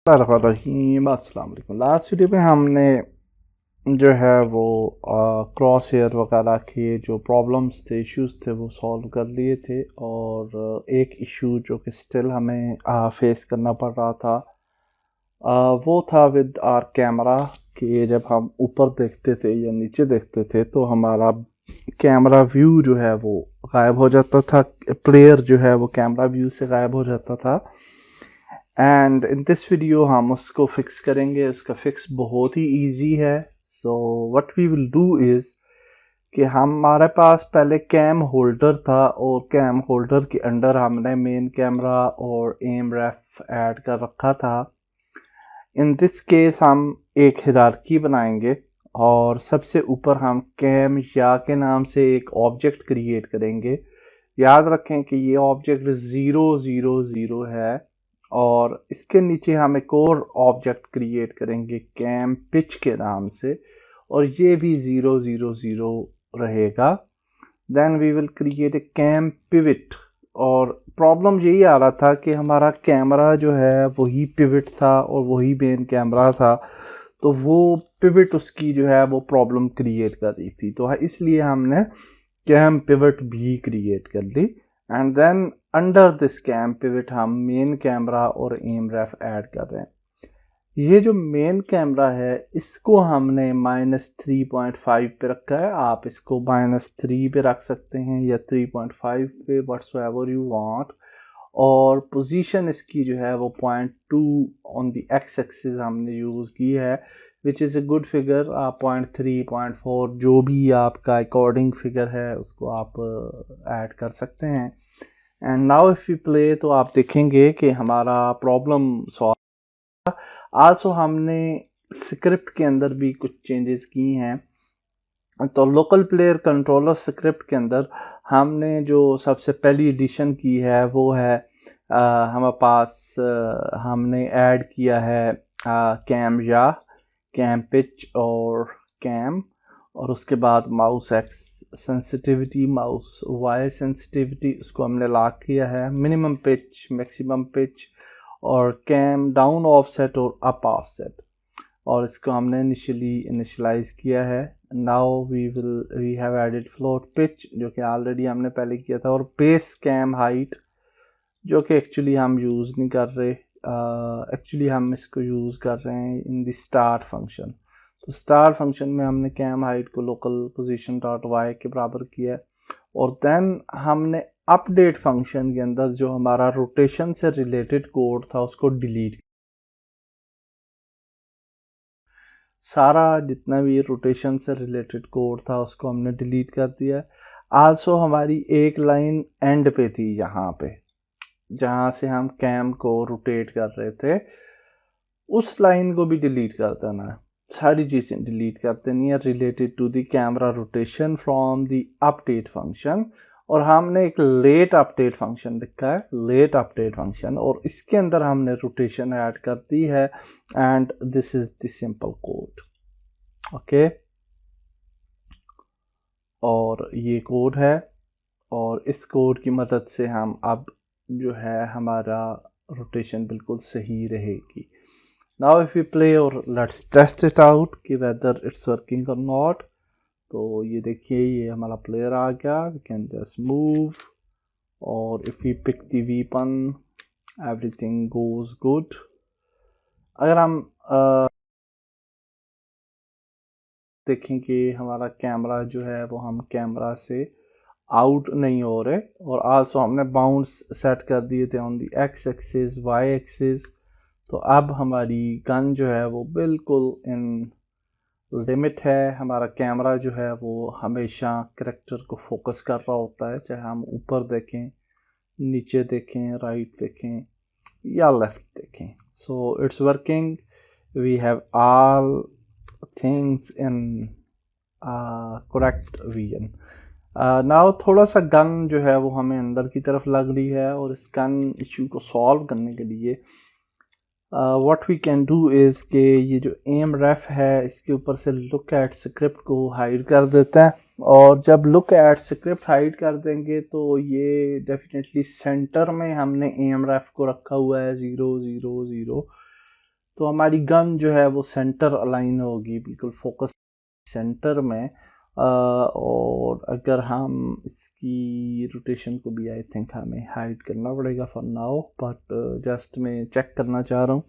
रहीम अस्सलाम वालेकुम। Last video में हमने जो है वो क्रॉस हेयर वगैरह के जो प्रॉब्लम्स थे, इश्यूज थे, वो सॉल्व कर लिए थे। और एक इशू जो कि स्टिल हमें फेस करना पड़ रहा था, वो था विद आर कैमरा। कि जब हम ऊपर देखते थे या नीचे देखते थे तो हमारा कैमरा व्यू जो है वो गायब हो जाता था, प्लेयर जो है वो कैमरा व्यू से गायब हो जाता था। एंड इन दिस वीडियो हम उसको फिक्स करेंगे। उसका फिक्स बहुत ही इजी है। So what we will do is कि हमारे पास पहले कैम होल्डर था और कैम होल्डर के अंडर हमने मेन कैमरा और एम रेफ ऐड कर रखा था। इन दिस केस हम एक हिरार्की बनाएंगे और सबसे ऊपर हम कैम या के नाम से एक ऑब्जेक्ट क्रिएट करेंगे। याद रखें कि ये ऑब्जेक्ट 000 है और इसके नीचे हम एक और ऑब्जेक्ट क्रिएट करेंगे कैम पिच के नाम से, और ये भी 000 रहेगा। Then we will create a cam pivot. और प्रॉब्लम यही आ रहा था कि हमारा कैमरा जो है वही पिविट था और वही मेन कैमरा था, तो वो पिविट उसकी जो है वो प्रॉब्लम क्रिएट कर रही थी। तो इसलिए हमने कैम पिवट भी क्रिएट कर ली। And then under this cam pivot हम मेन कैमरा और एम रेफ ऐड कर रहे हैं। ये जो मेन कैमरा है इसको हमने -3.5 पे रखा है। आप इसको -3 पे रख सकते हैं या 3.5 पे, व्हाट्सएवर यू वांट। और पोजीशन इसकी जो है वो 0.2 ऑन द एक्स एक्सिस हमने यूज़ की है, which is a good figure. आप 0.3 0.4 जो भी आपका अकॉर्डिंग फिगर है उसको आप ऐड कर सकते हैं। And now if you play तो आप देखेंगे कि हमारा प्रॉब्लम सॉल्व। आल्सो हमने स्क्रिप्ट के अंदर भी कुछ चेंजेस की हैं। तो लोकल प्लेयर कंट्रोलर स्क्रिप्ट के अंदर हमने जो सबसे पहली एडिशन की है वो है हमारे पास हमने ऐड किया है कैम या कैम पिच और कैम, और उसके बाद mouse X sensitivity, mouse Y sensitivity, उसको हमने लॉक किया है। मिनिमम पिच, मैक्सिमम पिच, और कैम डाउन ऑफसेट और अप ऑफसेट, और इसको हमने इनिशियलाइज किया है। Now we have added float pitch जो कि ऑलरेडी हमने पहले किया था, और बेस कैम हाइट जो कि एक्चुअली हम यूज़ नहीं कर रहे। एक्चुअली हम इसको यूज़ कर रहे हैं इन द स्टार्ट फंक्शन। तो स्टार फंक्शन में हमने कैम हाइट को लोकल पोजीशन डॉट वाई के बराबर किया है। और देन हमने अपडेट फंक्शन के अंदर जो हमारा रोटेशन से रिलेटेड कोड था उसको डिलीट, सारा जितना भी रोटेशन से रिलेटेड कोड था उसको हमने डिलीट कर दिया। आल्सो हमारी एक लाइन एंड पे थी यहाँ पे, जहाँ से हम कैम को रोटेट कर रहे थे, उस लाइन को भी डिलीट कर देना है। सारी चीज़ें डिलीट कर देनी है related to the camera rotation from the update function. और हमने एक लेट अपडेट फंक्शन लिखा है, लेट अपडेट फंक्शन, और इसके अंदर हमने रोटेशन ऐड कर दी है। And this is the simple code. Okay, और ये कोड है, और इस कोड की मदद से हम अब जो है हमारा रोटेशन बिल्कुल सही रहेगी। नाउ इफ़ यू प्ले और लेट्स टेस्ट इट आउट कि वेदर इट्स वर्किंग और नॉट। तो ये देखिए, ये हमारा प्लेयर आ गया। वी कैन जस्ट मूव, और if you pick the weapon everything goes good. अगर हम देखें कि हमारा कैमरा जो है वो हम कैमरा से आउट नहीं हो रहे, और आल्सो हमने बाउंस सेट कर दिए थे on the X axis, Y axis. तो अब हमारी गन जो है वो बिल्कुल इन लिमिट है। हमारा कैमरा जो है वो हमेशा करेक्टर को फोकस कर रहा होता है, चाहे हम ऊपर देखें, नीचे देखें, राइट देखें या लेफ्ट देखें। So it's working, we have all things in correct vision. Now थोड़ा सा गन जो है वो हमें अंदर की तरफ लग रही है, और इस गन इशू को सॉल्व करने के लिए what we can do is कि ये जो एम रेफ है इसके ऊपर से लुक एट स्क्रिप्ट को हाइड कर देते हैं। और जब लुक एट स्क्रिप्ट हाइड कर देंगे तो ये डेफिनेटली सेंटर में हमने एम रेफ को रखा हुआ है 000। तो हमारी गन जो है वो सेंटर अलाइन होगी, बिल्कुल फोकस सेंटर में। और अगर हम इसकी रोटेशन को भी आई थिंक हमें हाइड करना पड़ेगा फॉर नाउ, बट जस्ट मैं चेक करना चाह रहा हूँ।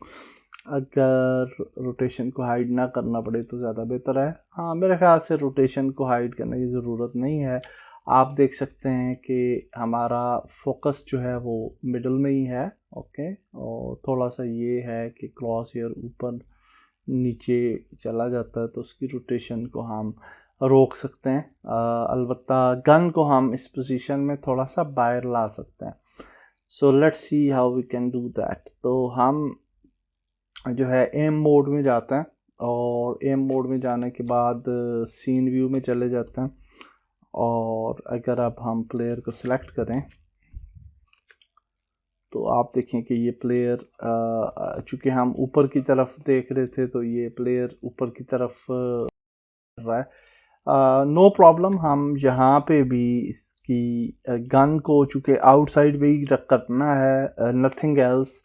अगर रोटेशन को हाइड ना करना पड़े तो ज़्यादा बेहतर है। हाँ, मेरे ख्याल से रोटेशन को हाइड करने की ज़रूरत नहीं है। आप देख सकते हैं कि हमारा फोकस जो है वो मिडल में ही है। ओके, और थोड़ा सा ये है कि क्रॉस हेयर ऊपर नीचे चला जाता है, तो उसकी रोटेशन को हम रोक सकते हैं। अलबत्ता गन को हम इस पोजीशन में थोड़ा सा बाहर ला सकते हैं। So let's see how we can do that. तो हम जो है एम मोड में जाते हैं, और एम मोड में जाने के बाद सीन व्यू में चले जाते हैं। और अगर अब हम प्लेयर को सिलेक्ट करें तो आप देखें कि ये प्लेयर, चूँकि हम ऊपर की तरफ देख रहे थे तो ये प्लेयर ऊपर की तरफ रहा है। नो प्रॉब्लम, हम यहाँ पे भी इसकी गन को चूँकि आउटसाइड भी रख करना है, नथिंग एल्स,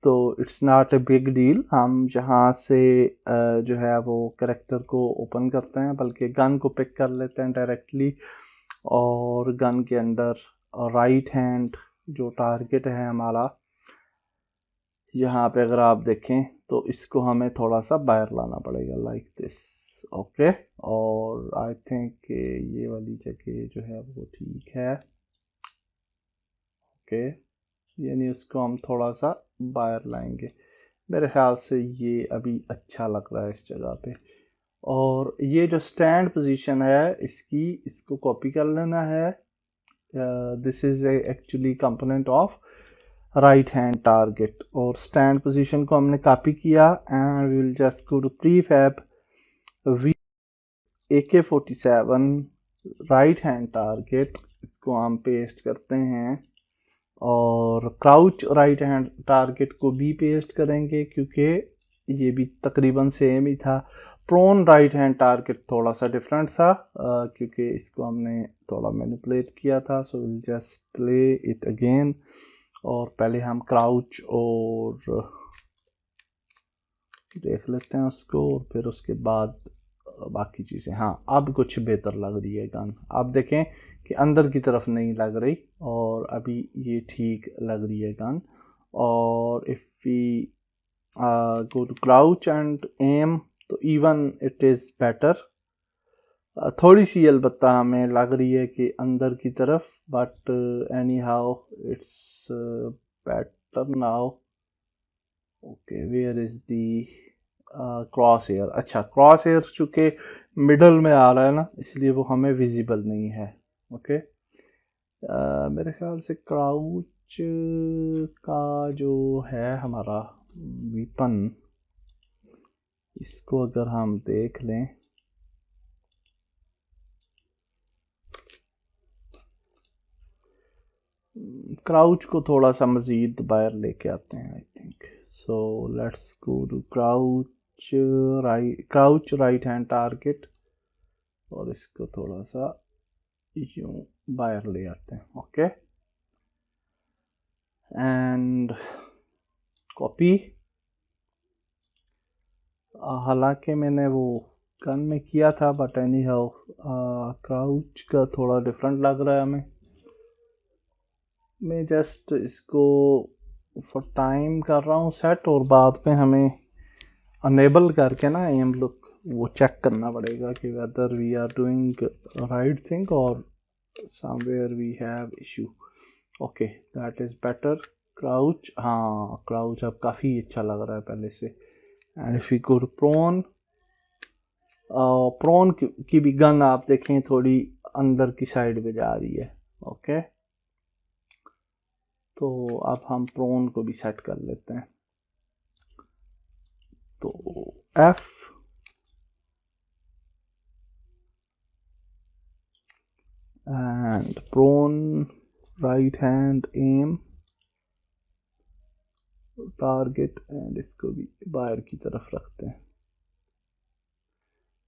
तो it's not a big deal. हम जहाँ से जो है वो कैरेक्टर को ओपन करते हैं, बल्कि गन को पिक कर लेते हैं डायरेक्टली, और गन के अंदर राइट हैंड जो टारगेट है हमारा, यहाँ पे अगर आप देखें तो इसको हमें थोड़ा सा बाहर लाना पड़ेगा लाइक दिस। ओके, और आई थिंक ये वाली जगह जो है वो ठीक है। ओके, यानी उसको हम थोड़ा सा बाहर लाएंगे। मेरे ख्याल से ये अभी अच्छा लग रहा है इस जगह पे। और ये जो स्टैंड पोजीशन है इसको कॉपी कर लेना है। This is actually component of right hand target, और स्टैंड पोजीशन को हमने कॉपी किया, and we will just go to prefab we AK-47 right hand target, इसको हम पेस्ट करते हैं। और क्राउच राइट हैंड टारगेट को भी पेस्ट करेंगे क्योंकि ये भी तकरीबन सेम ही था। प्रोन राइट हैंड टारगेट थोड़ा सा डिफरेंट था, क्योंकि इसको हमने थोड़ा मैनिपुलेट किया था। So will just play it again, और पहले हम क्राउच और देख लेते हैं उसको, और फिर उसके बाद बाकी चीज़ें। हाँ, अब कुछ बेहतर लग रही है गन। आप देखें कि अंदर की तरफ नहीं लग रही, और अभी ये ठीक लग रही है गन। और if we go to crouch and aim, तो इवन इट इज़ बेटर। थोड़ी सी अलबत्ता हमें लग रही है कि अंदर की तरफ, but any how it's better now. Okay, where is the crosshair. अच्छा, क्रॉस एयर चूँकि मिडल में आ रहा है ना, इसलिए वो हमें विजिबल नहीं है। ओके, मेरे ख्याल से क्राउच का जो है हमारा वीपन, इसको अगर हम देख लें, क्राउच को थोड़ा सा मज़ीद बाहर लेके आते हैं I think. So let's go to crouch right hand target, और इसको थोड़ा सा यूँ बाहर ले आते हैं। Okay, and copy. हालांकि मैंने वो गन में किया था, बट एनी हाउ क्राउच का थोड़ा डिफरेंट लग रहा है हमें। मैं जस्ट इसको फॉर टाइम कर रहा हूँ सेट, और बाद में हमें अनेबल करके ना एम लुक वो चेक करना पड़ेगा कि whether we are doing right thing और somewhere we have issue. Okay, that is better. Crouch, हाँ क्राउच अब काफ़ी अच्छा लग रहा है पहले से। And if you go to prone, prone की भी गन आप देखें थोड़ी अंदर की साइड पे जा रही है। ओके, तो अब हम प्रोन को भी सेट कर लेते हैं। तो F and prone right hand aim target, and इसको भी बाहर की तरफ रखते हैं।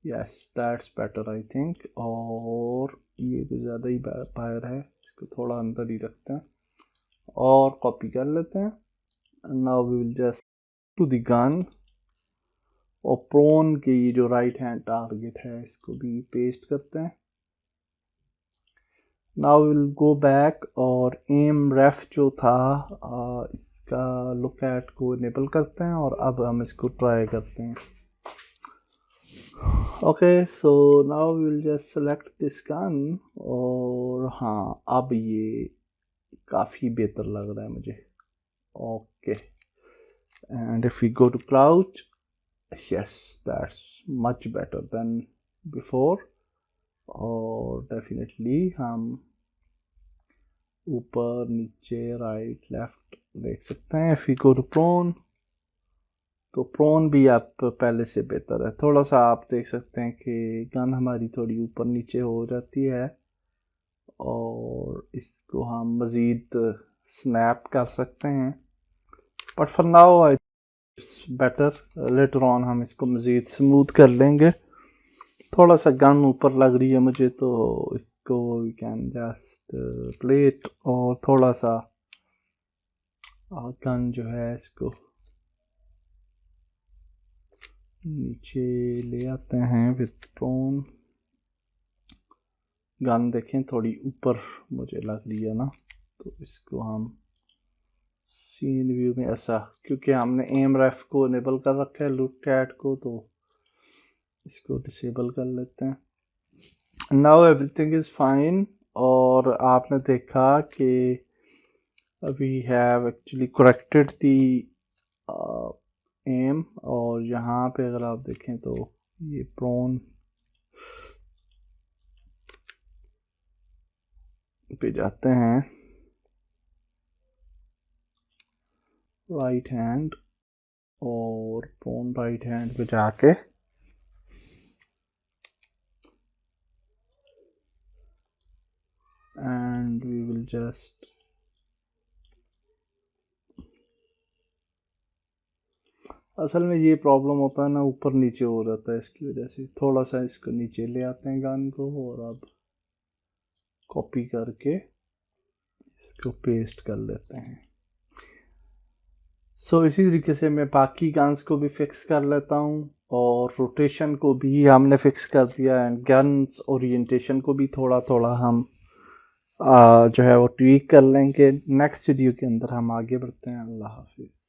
Yes, that's better I think. और ये तो ज़्यादा ही बाहर है, इसको थोड़ा अंदर ही रखते हैं और कॉपी कर लेते हैं। Now we will just to the gun, और प्रोन के ये जो राइट हैंड टारगेट है इसको भी पेस्ट करते हैं। नाउ विल गो बैक और एम रेफ जो था इसका लुक एट को इनेबल करते हैं और अब हम इसको ट्राई करते हैं। Okay, so now will just select this gun और हाँ अब ये काफ़ी बेहतर लग रहा है मुझे। Okay, and if we go to crouch, yes that's much better then before. और डेफिनेटली हम ऊपर नीचे राइट लेफ्ट देख सकते हैं। If we go to prone, तो प्रोन भी आप पहले से बेहतर है। थोड़ा सा आप देख सकते हैं कि गन हमारी थोड़ी ऊपर नीचे हो जाती है और इसको हम मज़ीद स्नैप कर सकते हैं, but for now it's better. Later on हम इसको मज़ीद स्मूथ कर लेंगे। थोड़ा सा गन ऊपर लग रही है मुझे, तो इसको वी कैन जस्ट प्लेट और थोड़ा सा गन जो है इसको नीचे ले आते हैं विद प्रोन। गन देखें थोड़ी ऊपर मुझे लग रही है ना, तो इसको हम सीन व्यू में ऐसा, क्योंकि हमने एम रेफ को इनेबल कर रखा है लुक एट को, तो इसको डिसेबल कर लेते हैं। Now everything is fine. और आपने देखा कि we have actually corrected the aim. और यहाँ पे अगर आप देखें तो ये प्रोन पे जाते हैं, राइट हैंड, और प्रोन राइट हैंड पे जाके एंड वी विल जस्ट असल में ये प्रॉब्लम होता है ना, ऊपर नीचे हो जाता है, इसकी वजह से थोड़ा सा इसको नीचे ले आते हैं गन को और अब कॉपी करके इसको पेस्ट कर लेते हैं। सो इसी तरीके से मैं बाकी गन्स को भी फिक्स कर लेता हूँ और रोटेशन को भी हमने फिक्स कर दिया एंड गन्स ओरिएंटेशन को भी थोड़ा थोड़ा हम जो है वो ट्वीक कर लेंगे। नेक्स्ट वीडियो के अंदर हम आगे बढ़ते हैं। अल्लाह हाफिज़।